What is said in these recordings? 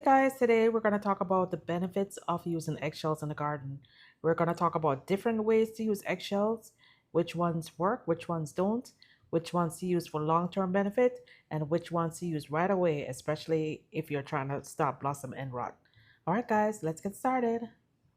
Guys, today we're going to talk about the benefits of using eggshells in the garden. We're going to talk about different ways to use eggshells, which ones work, which ones don't, which ones to use for long-term benefit, and which ones to use right away, especially if you're trying to stop blossom and rot. All right, guys, let's get started.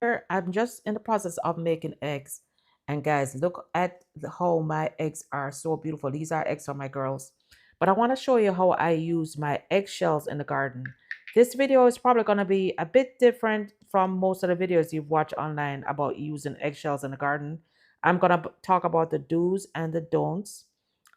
Here, I'm just in the process of making eggs. And guys, look at how my eggs are so beautiful. These are eggs for my girls. But I want to show you how I use my eggshells in the garden. This video is probably going to be a bit different from most of the videos you've watched online about using eggshells in the garden. I'm going to talk about the do's and the don'ts.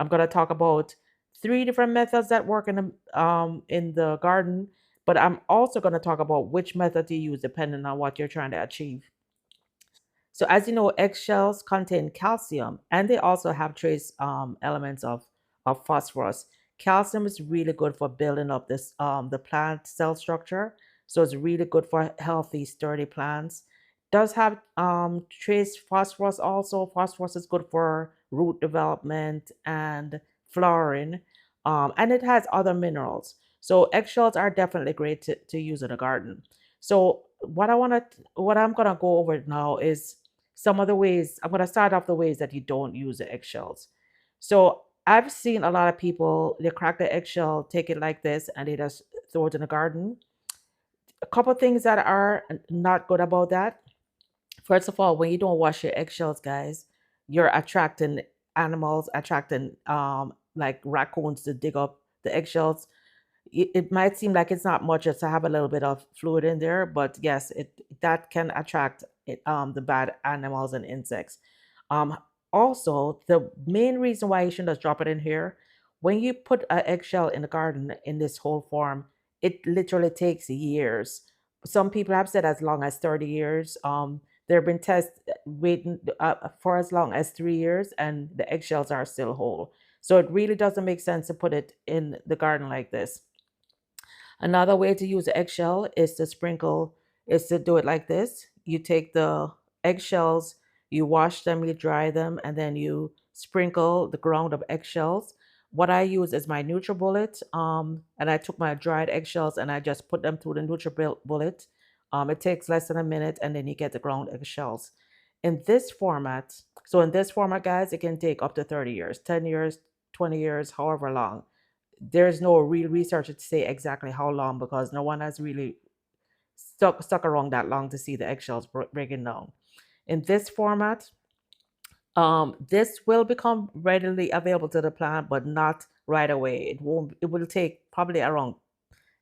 I'm going to talk about three different methods that work in the garden, but I'm also going to talk about which method to use depending on what you're trying to achieve. So as you know, eggshells contain calcium and they also have trace elements of phosphorus. Calcium is really good for building up the plant cell structure. So it's really good for healthy, sturdy plants. Does have trace phosphorus also. Phosphorus is good for root development and flowering. And it has other minerals. So eggshells are definitely great to use in a garden. So what I'm gonna go over now is some of the ways. I'm going to start off the ways that you don't use the eggshells. So I've seen a lot of people, they crack the eggshell, take it like this, and they just throw it in the garden. A couple things that are not good about that. First of all, when you don't wash your eggshells, guys, you're attracting animals, attracting like raccoons to dig up the eggshells. It might seem like it's not much just to have a little bit of fluid in there, but yes, it that can attract the bad animals and insects. Um, Also, the main reason why you shouldn't just drop it in here, when you put an eggshell in the garden in this whole form, it literally takes years. Some people have said as long as 30 years. There have been tests waiting for as long as 3 years, and the eggshells are still whole. So it really doesn't make sense to put it in the garden like this. Another way to use the eggshell is to do it like this. You take the eggshells, you wash them, you dry them, and then you sprinkle the ground of eggshells. What I use is my NutriBullet, and I took my dried eggshells and I just put them through the NutriBullet. It takes less than a minute, and then you get the ground eggshells. In this format, so in this format, guys, it can take up to 30 years, 10 years, 20 years, however long. There's no real research to say exactly how long because no one has really stuck around that long to see the eggshells breaking down. In this format, this will become readily available to the plant, but not right away. It won't. It will take probably around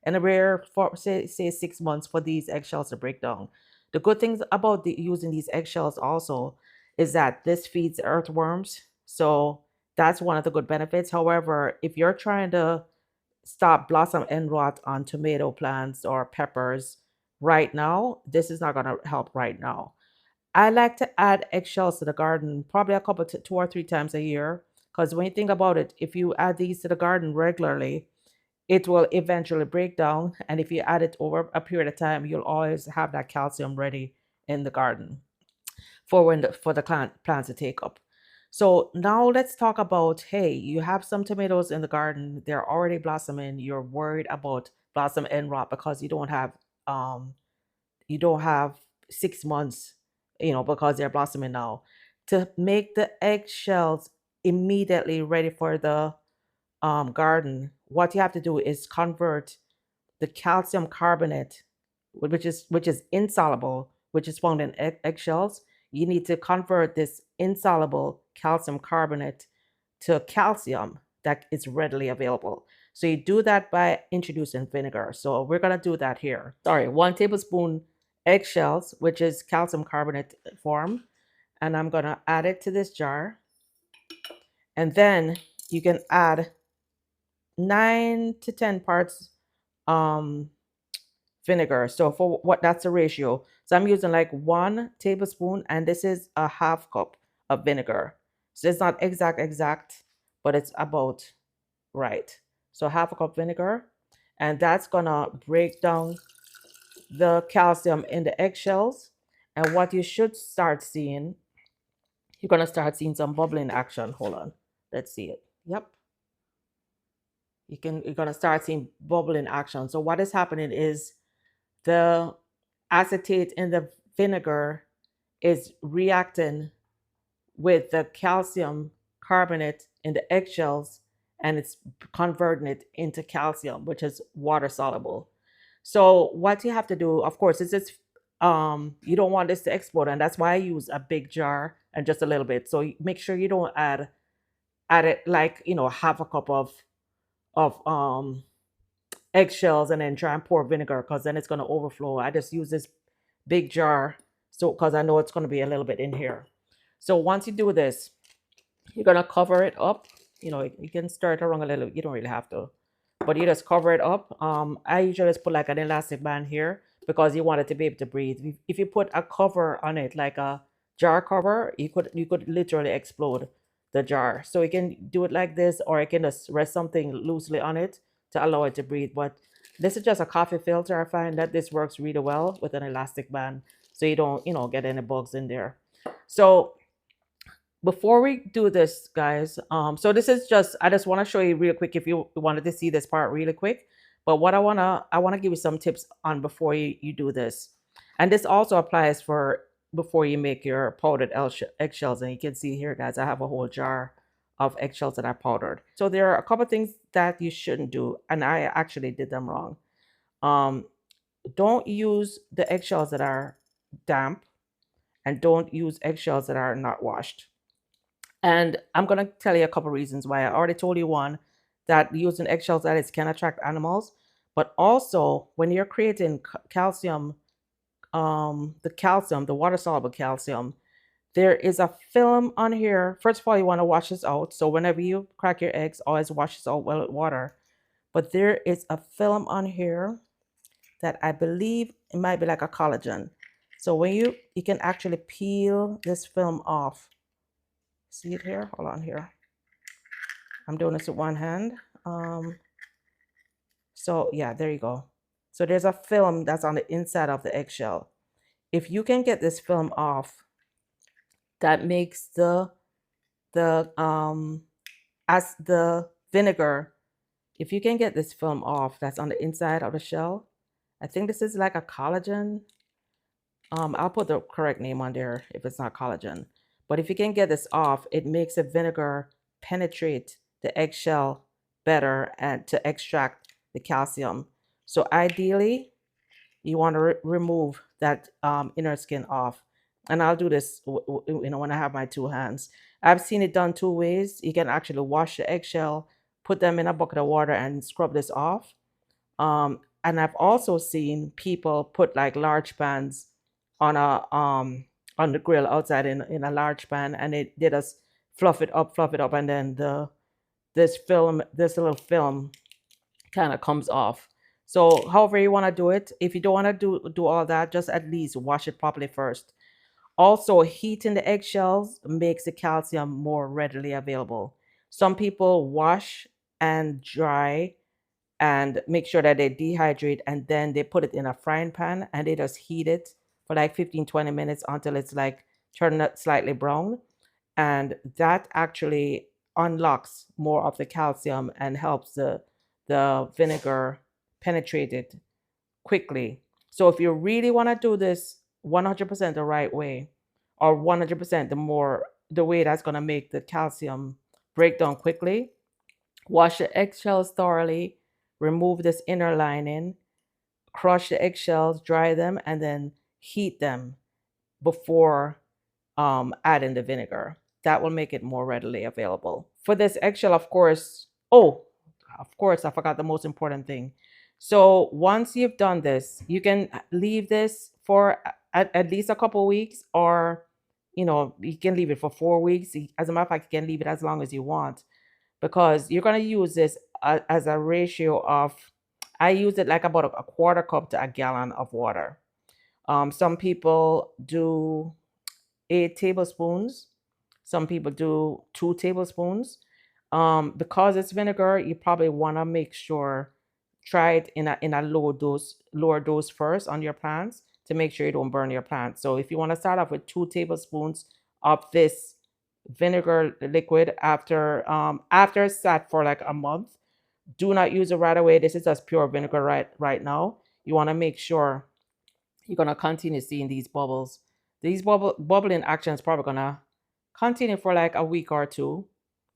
anywhere for say 6 months for these eggshells to break down. The good things about using these eggshells also is that this feeds earthworms, so that's one of the good benefits. However, if you're trying to stop blossom end rot on tomato plants or peppers right now, this is not going to help right now. I like to add eggshells to the garden probably a couple to 2 or 3 times a year because when you think about it, if you add these to the garden regularly, it will eventually break down. And if you add it over a period of time, you'll always have that calcium ready in the garden for for the plants to take up. So now let's talk about, hey, you have some tomatoes in the garden, they're already blossoming, you're worried about blossom end rot because um you don't have 6 months, because they're blossoming now. To make the eggshells immediately ready for the garden, what you have to do is convert the calcium carbonate, which is insoluble, which is found in eggshells. You need to convert this insoluble calcium carbonate to calcium that is readily available. So you do that by introducing vinegar. So we're gonna do that here. Sorry, 1 tablespoon eggshells, which is calcium carbonate form, and I'm gonna add it to this jar. And then you can add 9 to 10 parts um vinegar. So for what that's the ratio. So I'm using like 1 tablespoon, and this is a half cup of vinegar. So it's not exact, but it's about right. So half a cup vinegar, and that's gonna break down the calcium in the eggshells. And what you should start seeing, you're gonna start seeing some bubbling action. Hold on, let's see it. Yep, you're gonna start seeing bubbling action. So what is happening is the acetate in the vinegar is reacting with the calcium carbonate in the eggshells, and it's converting it into calcium, which is water soluble. So what you have to do, of course, is just you don't want this to explode, and that's why I use a big jar and just a little bit. So make sure you don't add it like half a cup of eggshells and then try and pour vinegar, because then it's going to overflow. I just use this big jar, so because I know it's going to be a little bit in here. So once you do this, you're gonna cover it up. You can stir it around a little. You don't really have to, but you just cover it up. I usually just put like an elastic band here because you want it to be able to breathe. If you put a cover on it, like a jar cover, you could literally explode the jar. So you can do it like this, or you can just rest something loosely on it to allow it to breathe. But this is just a coffee filter. I find that this works really well with an elastic band, so you don't get any bugs in there. So before we do this, guys, so this is just, I just want to show you real quick if you wanted to see this part really quick. But what I want to give you some tips on before you do this. And this also applies for before you make your powdered eggshells. And you can see here, guys, I have a whole jar of eggshells that I powdered. So there are a couple things that you shouldn't do, and I actually did them wrong. Um, don't use the eggshells that are damp, and don't use eggshells that are not washed. And I'm going to tell you a couple reasons why. I already told you one, that using eggshells that is can attract animals, but also when you're creating calcium, the water soluble calcium, there is a film on here. First of all, you want to wash this out. So whenever you crack your eggs, always wash this out well with water. But there is a film on here that I believe it might be like a collagen. So when you can actually peel this film off. See it here? Hold on here. I'm doing this with one hand. So yeah, there you go. So there's a film that's on the inside of the eggshell. If you can get this film off, that makes the as the vinegar. If you can get this film off, that's on the inside of the shell. I think this is like a collagen. I'll put the correct name on there if it's not collagen. But if you can get this off, it makes the vinegar penetrate the eggshell better and to extract the calcium. So ideally, you want to remove that inner skin off. And I'll do this, when I have my two hands. I've seen it done two ways. You can actually wash the eggshell, put them in a bucket of water, and scrub this off. And I've also seen people put like large pans on the grill outside in a large pan, and they just fluff it up, and then this little film kind of comes off. So however you want to do it, if you don't want to do all that, just at least wash it properly first. Also, heating the eggshells makes the calcium more readily available. Some people wash and dry and make sure that they dehydrate, and then they put it in a frying pan and they just heat it for like 15-20 minutes until it's like turning up slightly brown. And that actually unlocks more of the calcium and helps the vinegar penetrate it quickly. So if you really want to do this 100% the right way, or 100% the way that's going to make the calcium break down quickly, wash the eggshells thoroughly, remove this inner lining, crush the eggshells, dry them, and then heat them before adding the vinegar. That will make it more readily available. For this eggshell, of course, I forgot the most important thing. So once you've done this, you can leave this for at least a couple weeks, or you can leave it for 4 weeks. As a matter of fact, you can leave it as long as you want, because you're going to use this as a ratio of, I use it like about a quarter cup to a gallon of water. Some people do 8 tablespoons. Some people do 2 tablespoons. Because it's vinegar, you probably want to make sure, try it in a lower dose first on your plants to make sure you don't burn your plants. So if you want to start off with 2 tablespoons of this vinegar liquid, after it's sat for like a month, do not use it right away. This is just pure vinegar right now. You want to make sure you're gonna continue seeing these bubbles. These bubbling action is probably gonna continue for like a week or two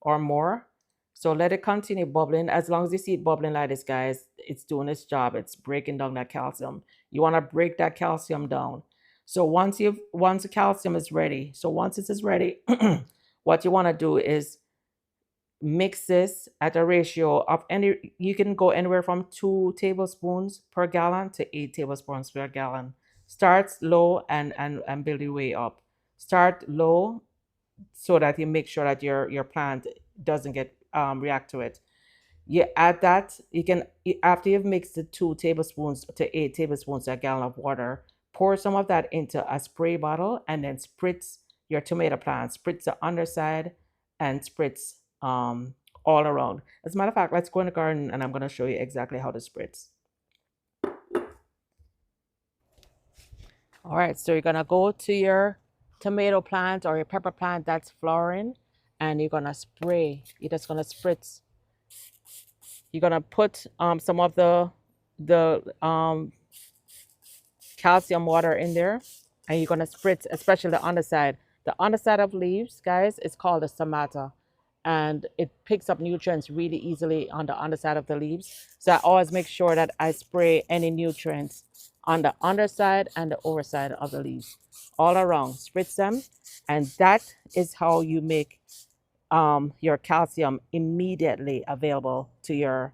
or more. So let it continue bubbling. As long as you see it bubbling like this, guys, it's doing its job. It's breaking down that calcium. You want to break that calcium down. So once the calcium is ready, so once it is ready, what you want to do is mix this at a ratio of any, you can go anywhere from 2 tablespoons per gallon to 8 tablespoons per gallon. Start low and build your way up. Start low so that you make sure that your plant doesn't get react to it. You add that, you can, after you've mixed the 2 tablespoons to 8 tablespoons a gallon of water, pour some of that into a spray bottle and then spritz your tomato plant. Spritz the underside and spritz all around. As a matter of fact, let's go in the garden and I'm going to show you exactly how to spritz. All right, so you're going to go to your tomato plant or your pepper plant that's flowering, and you're going to spray. You're just going to spritz. You're going to put some of the calcium water in there, and you're going to spritz, especially the underside. The underside of leaves, guys, is called a stomata, and it picks up nutrients really easily on the underside of the leaves. So I always make sure that I spray any nutrients on the underside and the overside of the leaves, all around. Spritz them, and that is how you make your calcium immediately available to your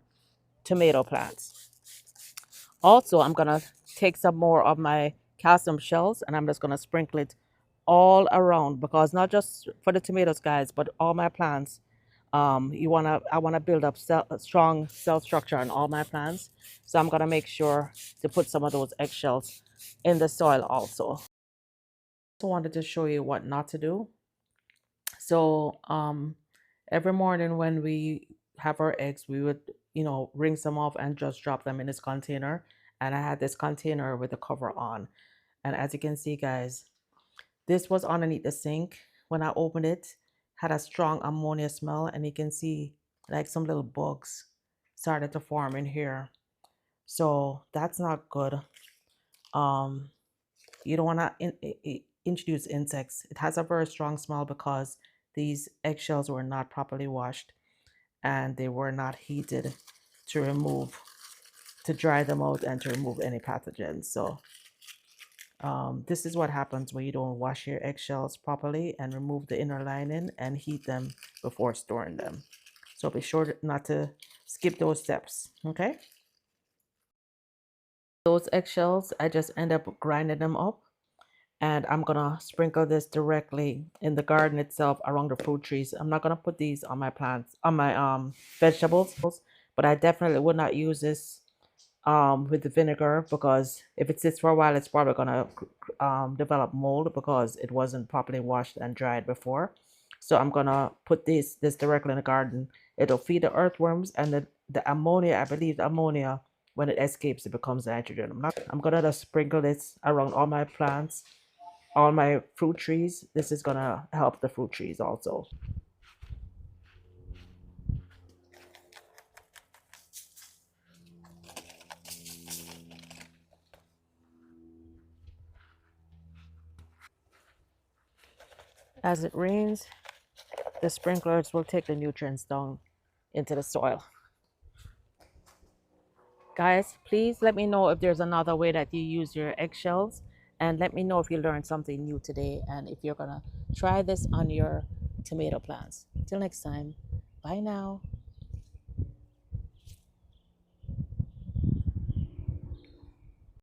tomato plants. Also, I'm gonna take some more of my calcium shells and I'm just gonna sprinkle it all around, because not just for the tomatoes, guys, but all my plants. I wanna build up a strong cell structure on all my plants. So I'm gonna make sure to put some of those eggshells in the soil also. Also wanted to show you what not to do. So every morning when we have our eggs, we would, rinse them off and just drop them in this container. And I had this container with the cover on. And as you can see, guys, this was underneath the sink. When I opened it, had a strong ammonia smell, and you can see like some little bugs started to form in here. So that's not good. You don't want to introduce insects. It has a very strong smell because these eggshells were not properly washed and they were not heated to dry them out and to remove any pathogens. So this is what happens when you don't wash your eggshells properly and remove the inner lining and heat them before storing them. So be sure not to skip those steps, okay? Those eggshells, I just end up grinding them up, and I'm gonna sprinkle this directly in the garden itself around the fruit trees. I'm not gonna put these on my plants, on my vegetables, but I definitely would not use this with the vinegar, because if it sits for a while, it's probably gonna develop mold because it wasn't properly washed and dried before. So I'm gonna put this directly in the garden. It'll feed the earthworms, and the ammonia, I believe the ammonia, when it escapes, it becomes nitrogen. I'm gonna just sprinkle this around all my plants, all my fruit trees. This is gonna help the fruit trees also. As it rains, the sprinklers will take the nutrients down into the soil. Guys, please let me know if there's another way that you use your eggshells, and let me know if you learned something new today and if you're gonna try this on your tomato plants. Till next time, bye now.